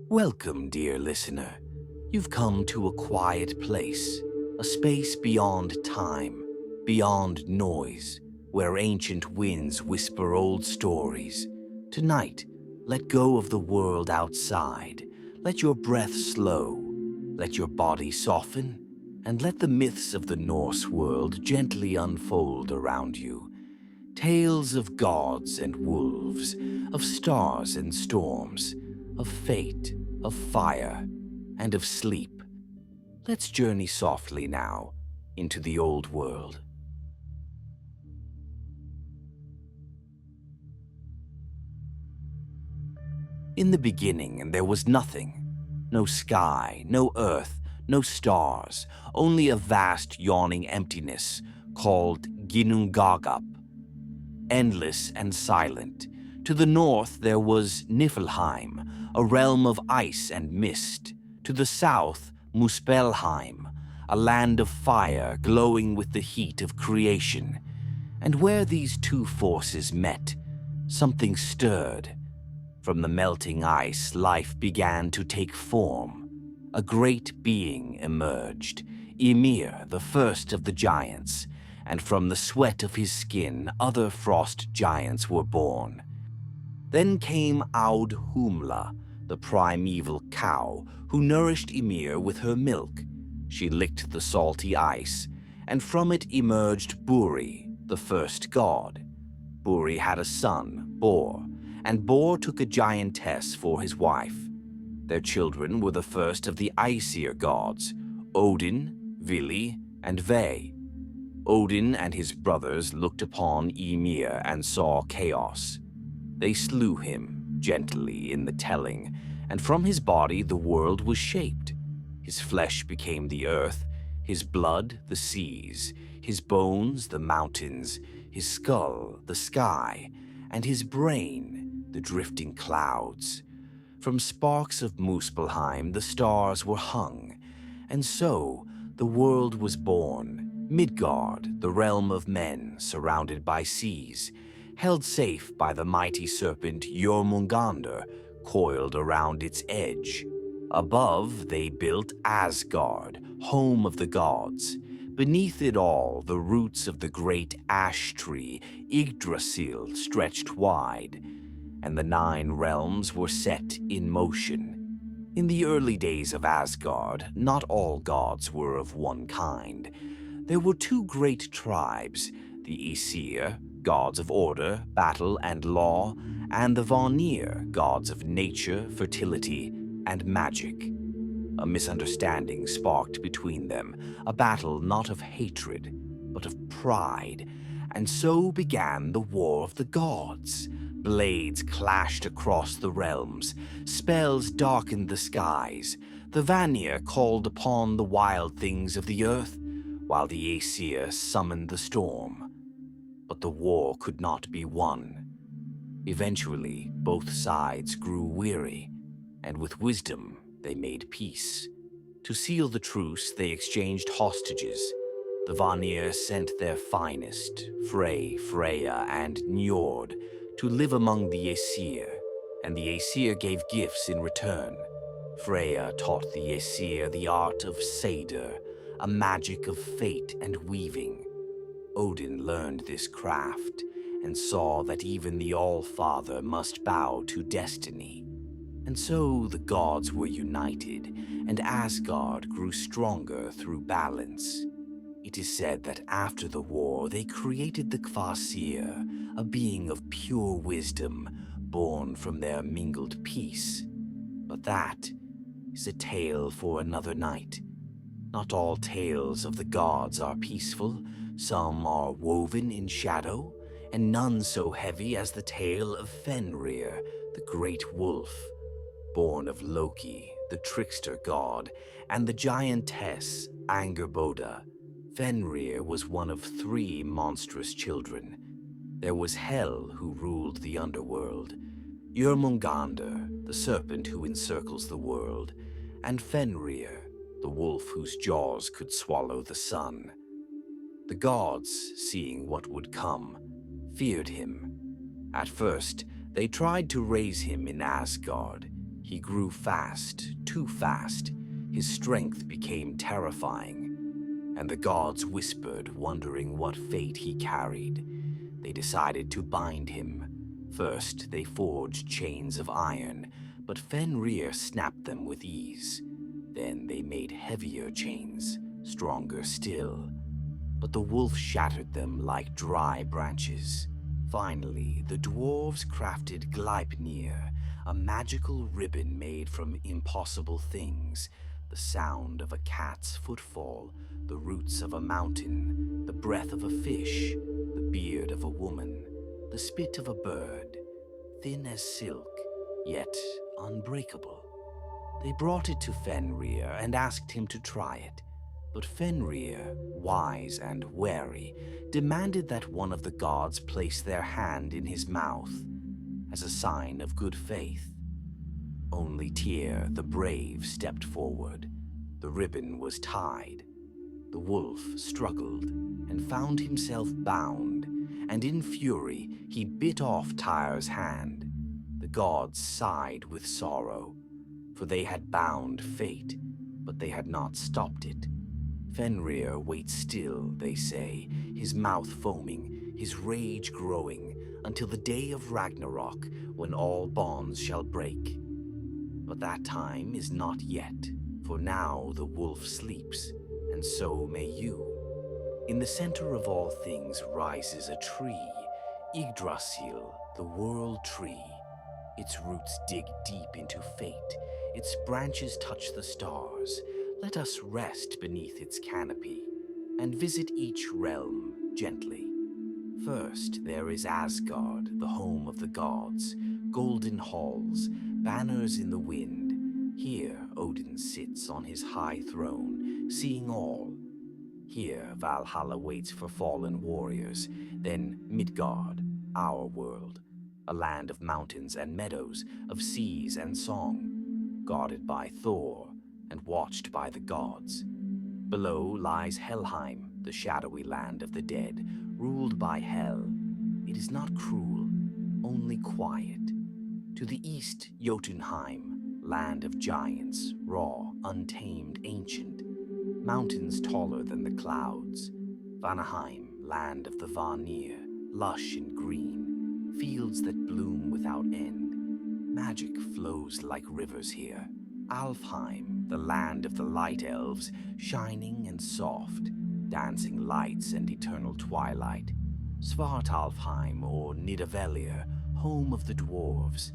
Welcome, dear listener. You've come to a quiet place, a space beyond time, beyond noise, where ancient winds whisper old stories. Tonight, let go of the world outside. Let your breath slow, let your body soften, and let the myths of the Norse world gently unfold around you. Tales of gods and wolves, of stars and storms, of fate, of fire, and of sleep. Let's journey softly now into the old world. In the beginning, there was nothing. No sky, no earth, no stars, only a vast yawning emptiness called Ginnungagap. Endless and silent. To the north there was Niflheim, a realm of ice and mist. To the south, Muspelheim, a land of fire glowing with the heat of creation. And where these two forces met, something stirred. From the melting ice, life began to take form. A great being emerged, Ymir, the first of the giants, and from the sweat of his skin, other frost giants were born. Then came Audhumla, the primeval cow, who nourished Ymir with her milk. She licked the salty ice, and from it emerged Buri, the first god. Buri had a son, Bor, and Bor took a giantess for his wife. Their children were the first of the Aesir gods, Odin, Vili, and Ve. Odin and his brothers looked upon Ymir and saw chaos. They slew him, gently in the telling, and from his body the world was shaped. His flesh became the earth, his blood the seas, his bones the mountains, his skull the sky, and his brain the drifting clouds. From sparks of Muspelheim the stars were hung, and so the world was born. Midgard, the realm of men, surrounded by seas, held safe by the mighty serpent Jormungandr, coiled around its edge. Above, they built Asgard, home of the gods. Beneath it all, the roots of the great ash tree, Yggdrasil, stretched wide, and the 9 realms were set in motion. In the early days of Asgard, not all gods were of one kind. There were 2 great tribes, the Aesir, gods of order, battle, and law, and the Vanir, gods of nature, fertility, and magic. A misunderstanding sparked between them, a battle not of hatred, but of pride, and so began the War of the Gods. Blades clashed across the realms, spells darkened the skies, the Vanir called upon the wild things of the earth, while the Aesir summoned the storm. But the war could not be won. Eventually, both sides grew weary, and with wisdom they made peace. To seal the truce, they exchanged hostages. The Vanir sent their finest, Freyja, and Njord, to live among the Aesir, and the Aesir gave gifts in return. Freyja taught the Aesir the art of seder, a magic of fate and weaving. Odin learned this craft and saw that even the All-Father must bow to destiny. And so the gods were united, and Asgard grew stronger through balance. It is said that after the war they created the Kvasir, a being of pure wisdom, born from their mingled peace. But that is a tale for another night. Not all tales of the gods are peaceful. Some are woven in shadow, and none so heavy as the tale of Fenrir, the great wolf. Born of Loki, the trickster god, and the giantess Angerboda, Fenrir was one of 3 monstrous children. There was Hel, who ruled the underworld, Jormungandr, the serpent who encircles the world, and Fenrir, the wolf whose jaws could swallow the sun. The gods, seeing what would come, feared him. At first, they tried to raise him in Asgard. He grew fast, too fast. His strength became terrifying, and the gods whispered, wondering what fate he carried. They decided to bind him. First, they forged chains of iron, but Fenrir snapped them with ease. Then they made heavier chains, stronger still. But the wolf shattered them like dry branches. Finally, the dwarves crafted Gleipnir, a magical ribbon made from impossible things. The sound of a cat's footfall, the roots of a mountain, the breath of a fish, the beard of a woman, the spit of a bird, thin as silk, yet unbreakable. They brought it to Fenrir and asked him to try it. But Fenrir, wise and wary, demanded that one of the gods place their hand in his mouth as a sign of good faith. Only Tyr, the brave, stepped forward. The ribbon was tied. The wolf struggled and found himself bound, and in fury he bit off Tyr's hand. The gods sighed with sorrow, for they had bound fate, but they had not stopped it. Fenrir waits still, they say, his mouth foaming, his rage growing, until the day of Ragnarok, when all bonds shall break. But that time is not yet, for now the wolf sleeps, and so may you. In the center of all things rises a tree, Yggdrasil, the world tree. Its roots dig deep into fate, its branches touch the stars. Let us rest beneath its canopy and visit each realm gently. First, there is Asgard, the home of the gods, golden halls, banners in the wind. Here, Odin sits on his high throne, seeing all. Here, Valhalla waits for fallen warriors. Then Midgard, our world, a land of mountains and meadows, of seas and song, guarded by Thor and watched by the gods. Below lies Helheim, the shadowy land of the dead, ruled by Hel. It is not cruel, only quiet. To the east, Jotunheim, land of giants, raw, untamed, ancient. Mountains taller than the clouds. Vanaheim, land of the Vanir, lush and green. Fields that bloom without end. Magic flows like rivers here. Alfheim, the land of the light elves, shining and soft, dancing lights and eternal twilight. Svartalfheim, or Nidavellir, home of the dwarves.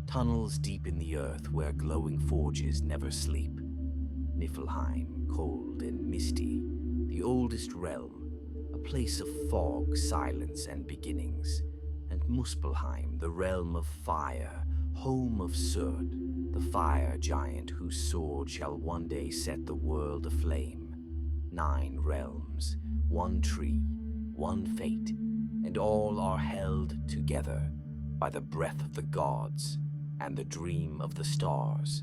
Tunnels deep in the earth where glowing forges never sleep. Niflheim, cold and misty, the oldest realm, a place of fog, silence, and beginnings. And Muspelheim, the realm of fire, home of Surt, the fire giant whose sword shall one day set the world aflame. 9 realms, 1 tree, 1 fate, and all are held together by the breath of the gods and the dream of the stars.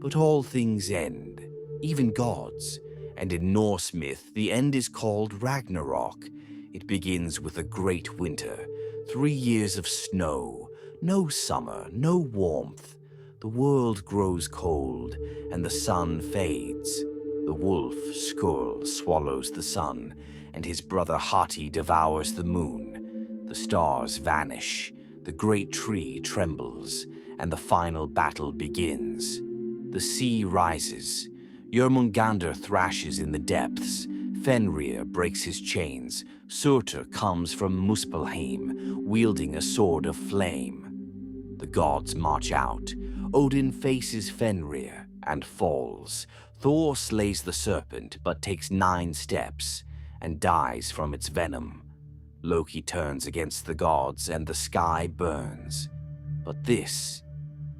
But all things end, even gods, and in Norse myth the end is called Ragnarok. It begins with a great winter, 3 years of snow, no summer, no warmth. The world grows cold, and the sun fades. The wolf, Skurl, swallows the sun, and his brother Hati devours the moon. The stars vanish, the great tree trembles, and the final battle begins. The sea rises. Jörmungandr thrashes in the depths. Fenrir breaks his chains. Surtur comes from Muspelheim, wielding a sword of flame. The gods march out. Odin faces Fenrir and falls. Thor slays the serpent but takes 9 steps and dies from its venom. Loki turns against the gods and the sky burns. But this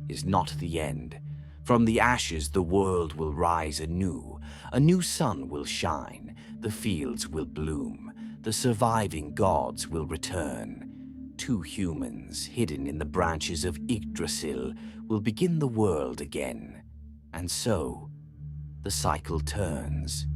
is not the end. From the ashes the world will rise anew. A new sun will shine. The fields will bloom. The surviving gods will return. 2 humans hidden in the branches of Yggdrasil will begin the world again. And so, the cycle turns.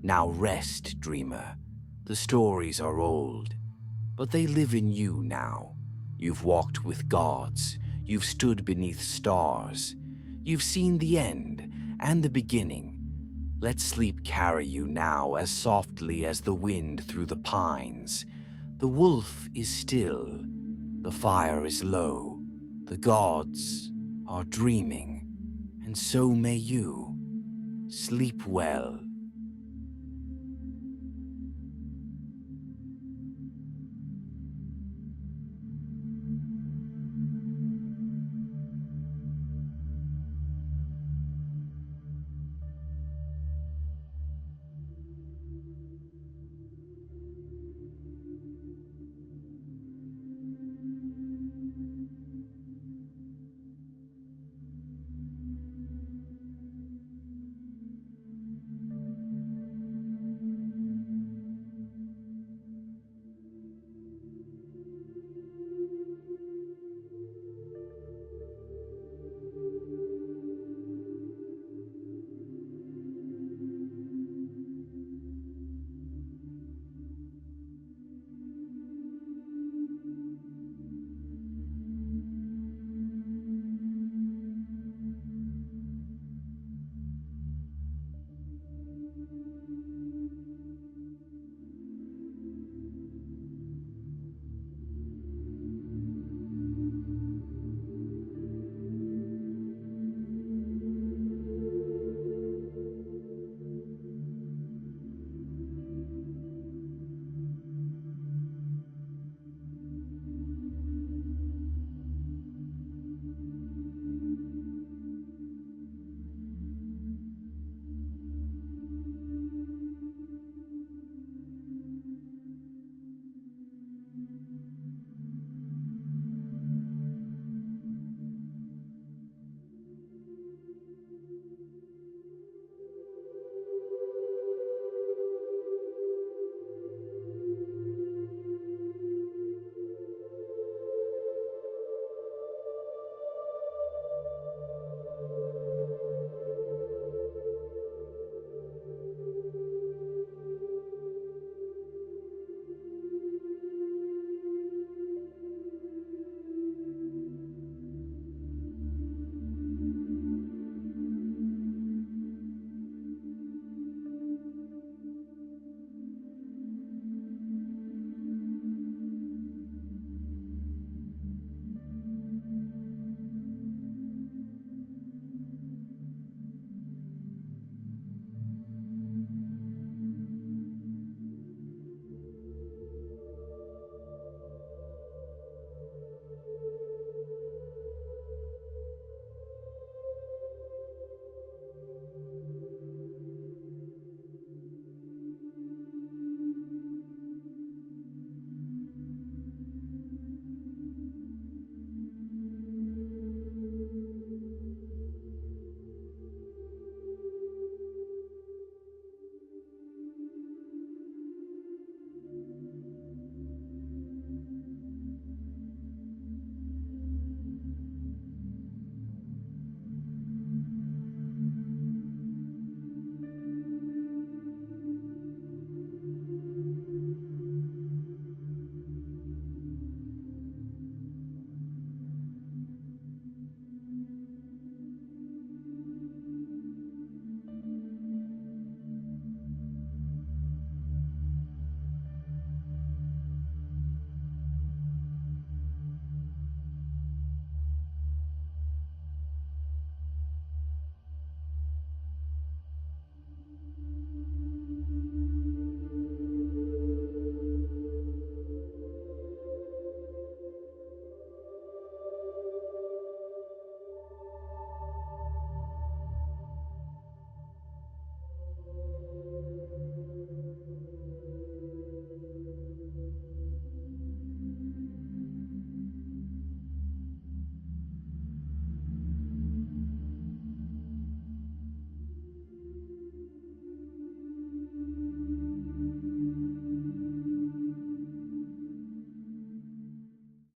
Now rest, dreamer. The stories are old, but they live in you now. You've walked with gods, you've stood beneath stars, you've seen the end and the beginning. Let sleep carry you now as softly as the wind through the pines. The wolf is still, the fire is low, the gods are dreaming, and so may you. Sleep well,